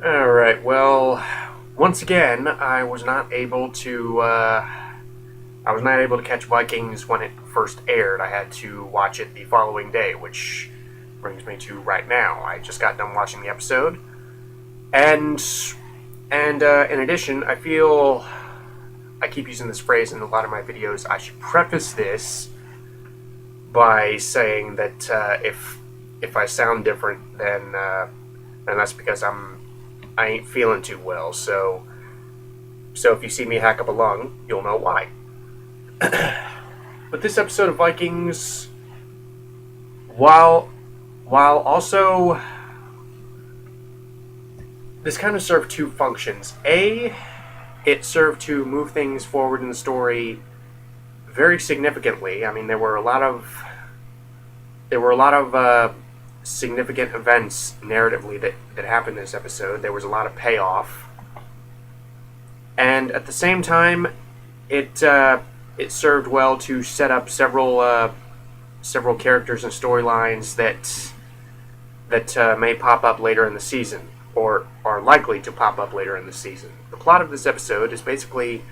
Alright, well, once again, I was not able to catch Vikings when it first aired. I had to watch it the following day, which brings me to right now. I just got done watching the episode, and in addition, I feel I keep using this phrase in a lot of my videos. I should preface this by saying that if I sound different, then that's because I ain't feeling too well. So if you see me hack up a lung, you'll know why. But this episode of Vikings, while also this kind of served two functions. A, it served to move things forward in the story very significantly. I mean, there were a lot of significant events narratively that happened in this episode. There was a lot of payoff, and at the same time, it served well to set up several characters and storylines that may pop up later in the season, or are likely to pop up later in the season. The plot of this episode is basically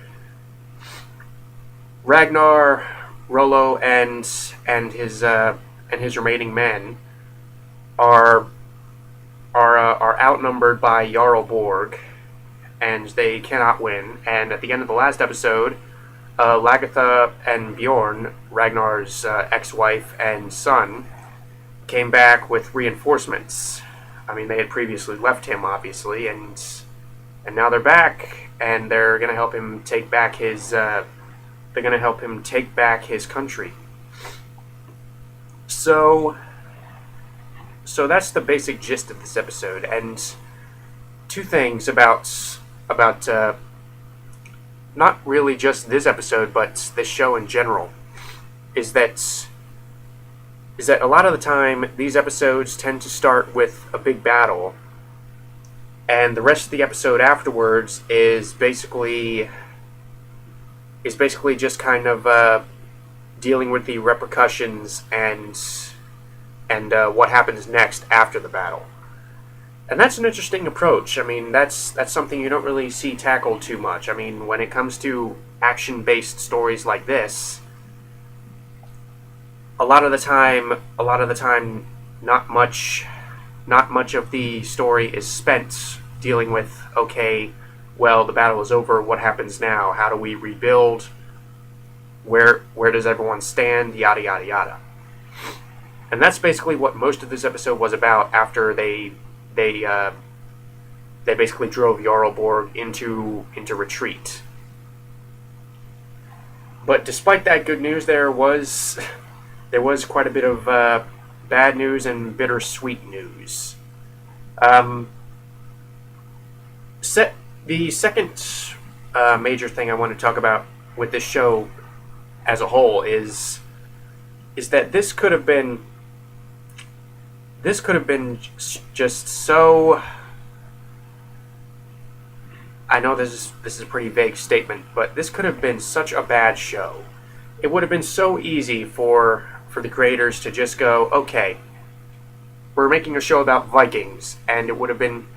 Ragnar, Rollo, and his remaining men are outnumbered by Jarl Borg, and they cannot win. And at the end of the last episode, Lagertha and Bjorn, Ragnar's ex-wife and son, came back with reinforcements. I mean, they had previously left him, obviously, and now they're back, and they're gonna help him take back his country. So that's the basic gist of this episode. And two things about not really just this episode, but this show in general, is that a lot of the time these episodes tend to start with a big battle, and the rest of the episode afterwards is basically just kind of dealing with the repercussions and what happens next after the battle. And that's an interesting approach. I mean, that's something you don't really see tackled too much. I mean, when it comes to action-based stories like this, a lot of the time, not much of the story is spent dealing with, okay, well, the battle is over, what happens now? How do we rebuild? Where does everyone stand? Yada, yada, yada. And that's basically what most of this episode was about after they basically drove Jarl Borg into retreat. But despite that good news, there was quite a bit of bad news and bittersweet news. The second major thing I want to talk about with this show as a whole is that this could have been just so. I know this is a pretty vague statement, but this could have been such a bad show. It would have been so easy for the creators to just go, okay, we're making a show about Vikings, and it would have been,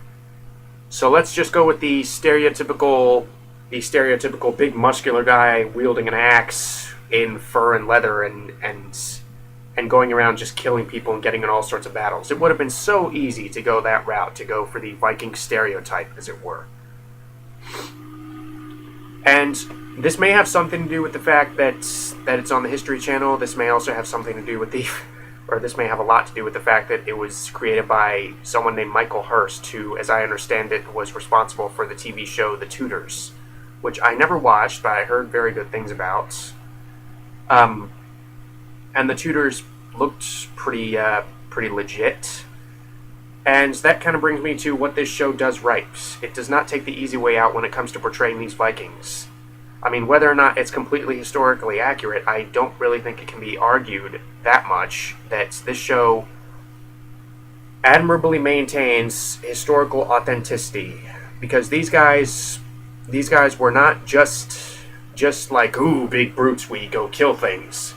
so let's just go with the stereotypical big muscular guy wielding an axe in fur and leather and going around just killing people and getting in all sorts of battles. It would have been so easy to go that route, to go for the Viking stereotype, as it were. And this may have something to do with the fact that it's on the History Channel. This may also have something to do with this may have a lot to do with the fact that it was created by someone named Michael Hurst, who, as I understand it, was responsible for the TV show The Tudors, which I never watched, but I heard very good things about. And The Tudors looked pretty legit. And that kind of brings me to what this show does right. It does not take the easy way out when it comes to portraying these Vikings. I mean, whether or not it's completely historically accurate, I don't really think it can be argued that much that this show admirably maintains historical authenticity. Because these guys were not just like, ooh, big brutes, we go kill things.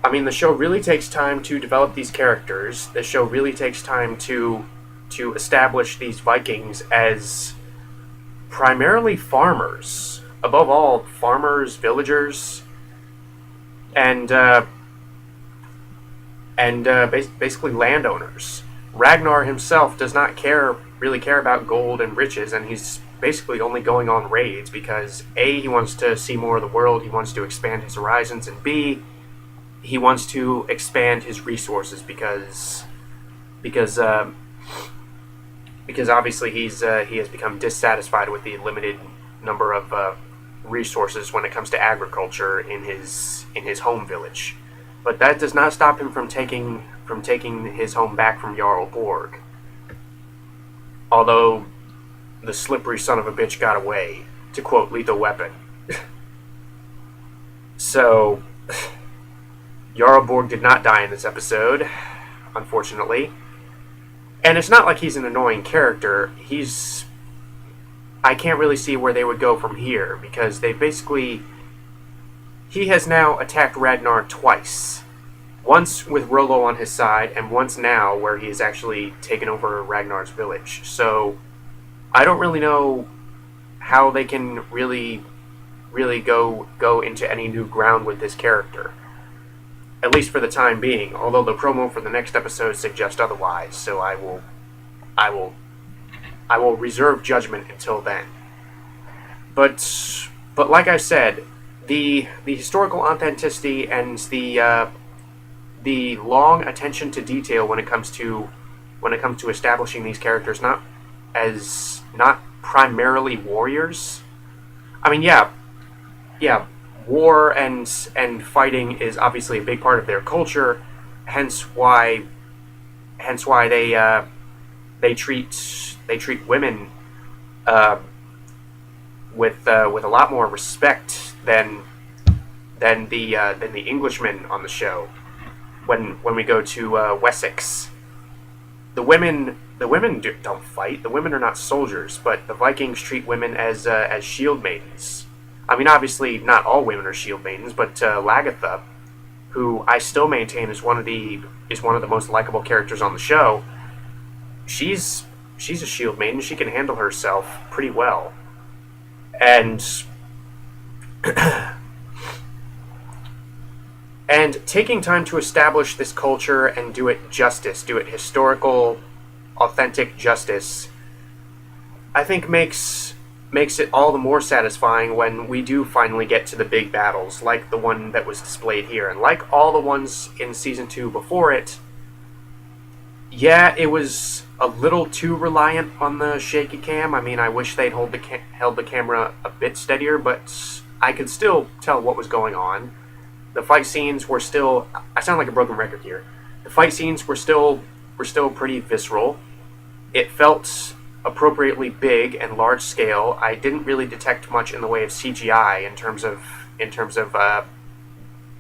I mean, the show really takes time to develop these characters. The show really takes time to to establish these Vikings as primarily farmers, above all, farmers, villagers, and basically landowners. Ragnar himself does not really care about gold and riches, and he's basically only going on raids because A, he wants to see more of the world, he wants to expand his horizons, and B, he wants to expand his resources because obviously he has become dissatisfied with the limited number of resources when it comes to agriculture in his home village. But that does not stop him from taking his home back from Jarl Borg. Although the slippery son of a bitch got away, to quote Lethal Weapon. So Jarl Borg did not die in this episode, unfortunately. And it's not like he's an annoying character. I can't really see where they would go from here, because he has now attacked Ragnar twice. Once with Rollo on his side, and once now where he has actually taken over Ragnar's village. So I don't really know how they can really go into any new ground with this character. At least for the time being, although the promo for the next episode suggests otherwise, so I will reserve judgment until then. But like I said, the historical authenticity and the long attention to detail when it comes to establishing these characters not primarily warriors. I mean, yeah, war and fighting is obviously a big part of their culture. Hence why they treat women with a lot more respect than the Englishmen on the show. When we go to Wessex, the women don't fight. The women are not soldiers, but the Vikings treat women as shield maidens. I mean, obviously, not all women are shield maidens, but Lagertha, who I still maintain is one of the most likable characters on the show, she's a shield maiden. She can handle herself pretty well, and and taking time to establish this culture and do it justice, do it historical, authentic justice, I think makes it all the more satisfying when we do finally get to the big battles, like the one that was displayed here, and like all the ones in Season 2 before it. Yeah, it was a little too reliant on the shaky cam. I mean, I wish they'd held the camera a bit steadier, but I could still tell what was going on. The fight scenes were still... I sound like a broken record here. The fight scenes were still pretty visceral. It felt appropriately big and large scale. I didn't really detect much in the way of CGI in terms of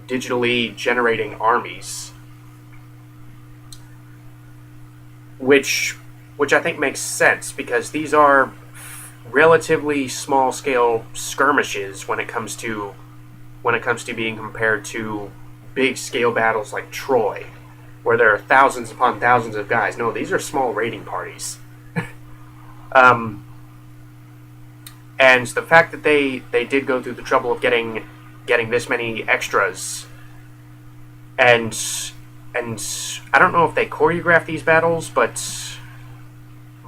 digitally generating armies, which I think makes sense, because these are relatively small scale skirmishes when it comes to being compared to big scale battles like Troy, where there are thousands upon thousands of guys. No, these are small raiding parties. And the fact that they did go through the trouble of getting this many extras, and I don't know if they choreograph these battles, but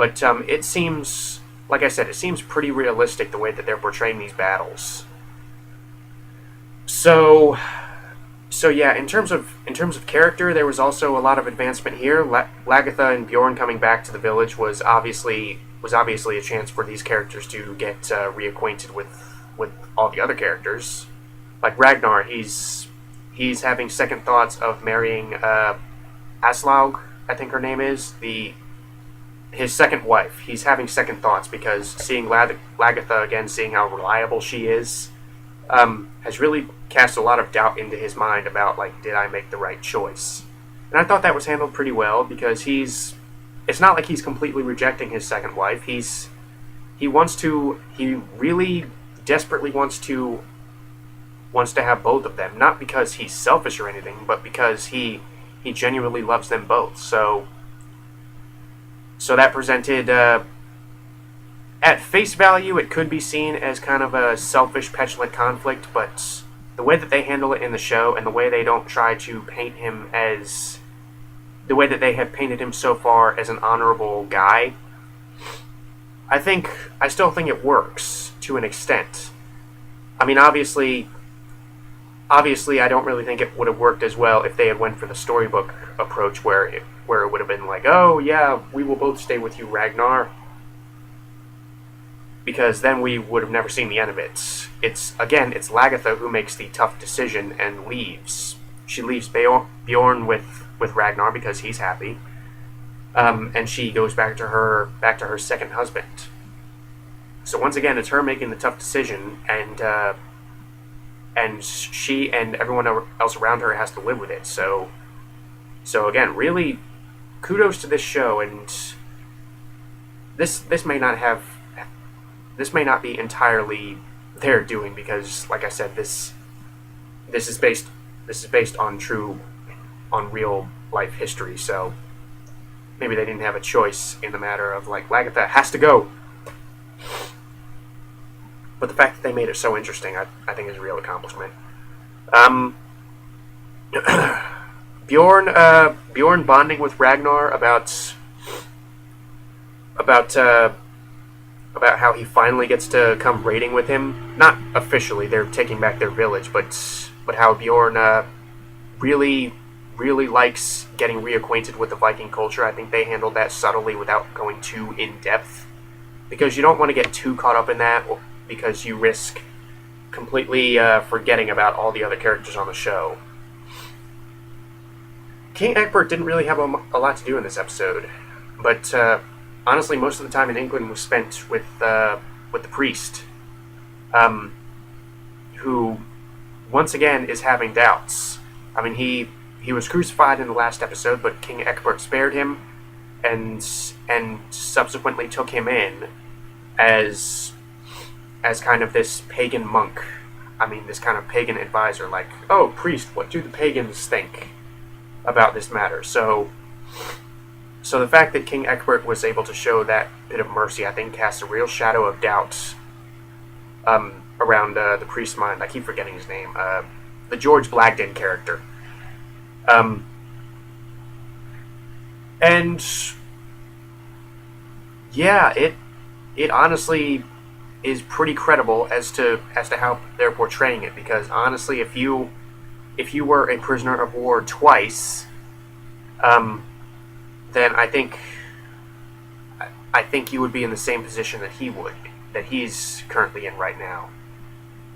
it seems, like I said, it seems pretty realistic the way that they're portraying these battles. So yeah, in terms of character, there was also a lot of advancement here. Lagertha and Bjorn coming back to the village was obviously a chance for these characters to get reacquainted with all the other characters. Like Ragnar, he's having second thoughts of marrying Aslaug, I think her name is, his second wife. He's having second thoughts because seeing Lagertha again, seeing how reliable she is, has really cast a lot of doubt into his mind about, like, did I make the right choice? And I thought that was handled pretty well, because it's not like he's completely rejecting his second wife. He really desperately wants to have both of them, not because he's selfish or anything, but because he genuinely loves them both. So So that presented, at face value, it could be seen as kind of a selfish, petulant conflict, but the way that they handle it in the show and the way they don't try to paint him as, the way that they have painted him so far as an honorable guy, I still think it works to an extent. I mean, obviously, I don't really think it would have worked as well if they had went for the storybook approach, where it would have been like, oh yeah, we will both stay with you, Ragnar, because then we would have never seen the end of it. It's Lagertha who makes the tough decision and leaves. She leaves Bjorn with Ragnar because he's happy, and she goes back to her second husband. So once again, it's her making the tough decision, and she and everyone else around her has to live with it. So again, really, kudos to this show, and this may not be entirely their doing, because, like I said, this is based on real life history. So maybe they didn't have a choice in the matter of, like, Lagertha has to go. But the fact that they made it so interesting, I think is a real accomplishment. Bjorn bonding with Ragnar about how he finally gets to come raiding with him. Not officially, they're taking back their village, but how Bjorn really likes getting reacquainted with the Viking culture. I think they handled that subtly without going too in depth, because you don't want to get too caught up in that, because you risk completely forgetting about all the other characters on the show. King Egbert didn't really have a lot to do in this episode, but honestly, most of the time in England was spent with the priest, who once again is having doubts. I mean, he was crucified in the last episode, but King Egbert spared him, and subsequently took him in as kind of this pagan monk. I mean, this kind of pagan advisor, like, oh, priest, what do the pagans think about this matter? So the fact that King Egbert was able to show that bit of mercy, I think, casts a real shadow of doubt around the priest's mind. I keep forgetting his name. The George Blagden character. And yeah, it honestly is pretty credible as to how they're portraying it, because honestly, if you were a prisoner of war twice, then I think you would be in the same position that he's currently in right now.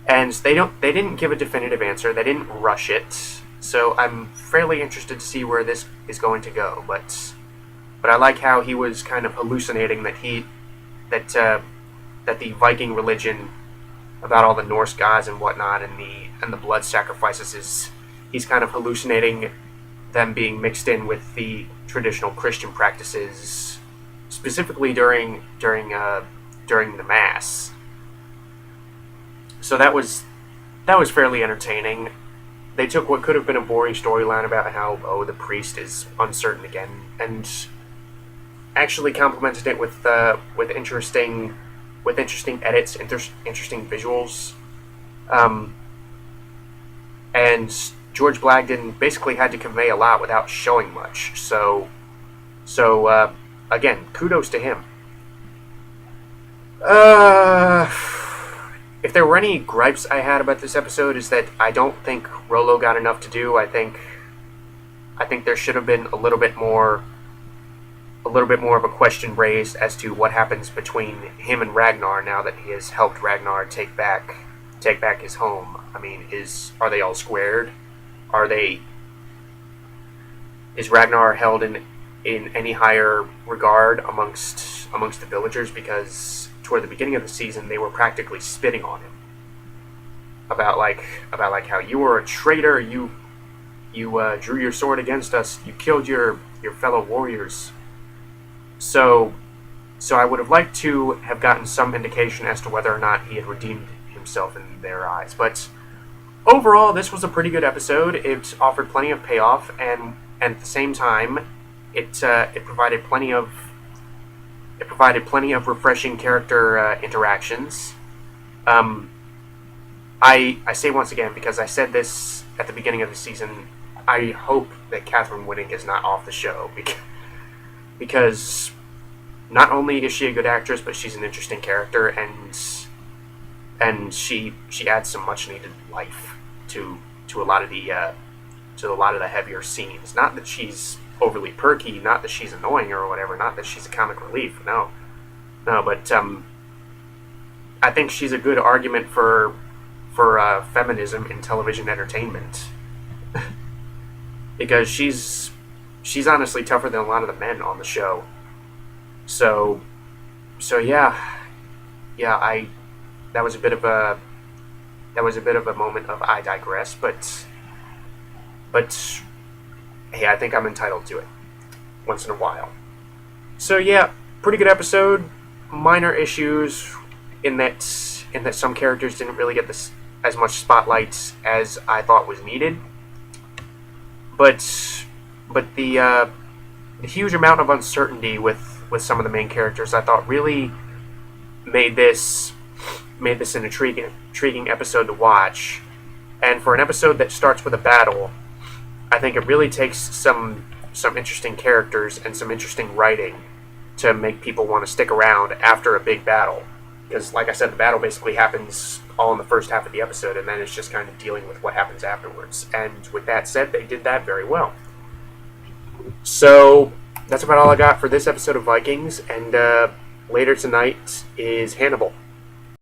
And they didn't give a definitive answer. They didn't rush it. So I'm fairly interested to see where this is going to go. But I like how he was kind of hallucinating that the Viking religion, about all the Norse gods and whatnot, and the blood sacrifices, he's kind of hallucinating them being mixed in with the traditional Christian practices, specifically during the Mass. So that was fairly entertaining. They took what could have been a boring storyline about how, oh, the priest is uncertain again, and actually complemented it with interesting edits, interesting visuals, and George Blagden basically had to convey a lot without showing much. So again, kudos to him. If there were any gripes I had about this episode, is that I don't think Rollo got enough to do. I think there should have been a little bit more of a question raised as to what happens between him and Ragnar now that he has helped Ragnar take back his home. I mean, are they all squared? Is Ragnar held in any higher regard amongst the villagers? Because toward the beginning of the season, they were practically spitting on him about how you were a traitor, you drew your sword against us, you killed your fellow warriors. So I would have liked to have gotten some indication as to whether or not he had redeemed himself in their eyes. But overall, this was a pretty good episode. It offered plenty of payoff, and at the same time, it provided plenty of It provided plenty of refreshing character interactions. Um, I say once again, because I said this at the beginning of the season, I hope that Catherine Winnick is not off the show, because not only is she a good actress, but she's an interesting character, and she adds some much needed life to a lot of the heavier scenes. Not that she's overly perky, not that she's annoying or whatever, not that she's a comic relief. No, but I think she's a good argument for feminism in television entertainment, because she's honestly tougher than a lot of the men on the show. So yeah, I that was a bit of a moment of I digress, but hey, I think I'm entitled to it once in a while. So yeah, pretty good episode. Minor issues in that some characters didn't really get this as much spotlight as I thought was needed. But the huge amount of uncertainty with some of the main characters, I thought, really made this an intriguing episode to watch. And for an episode that starts with a battle, I think it really takes some interesting characters and some interesting writing to make people want to stick around after a big battle. Because, like I said, the battle basically happens all in the first half of the episode, and then it's just kind of dealing with what happens afterwards. And with that said, they did that very well. So that's about all I got for this episode of Vikings, and later tonight is Hannibal.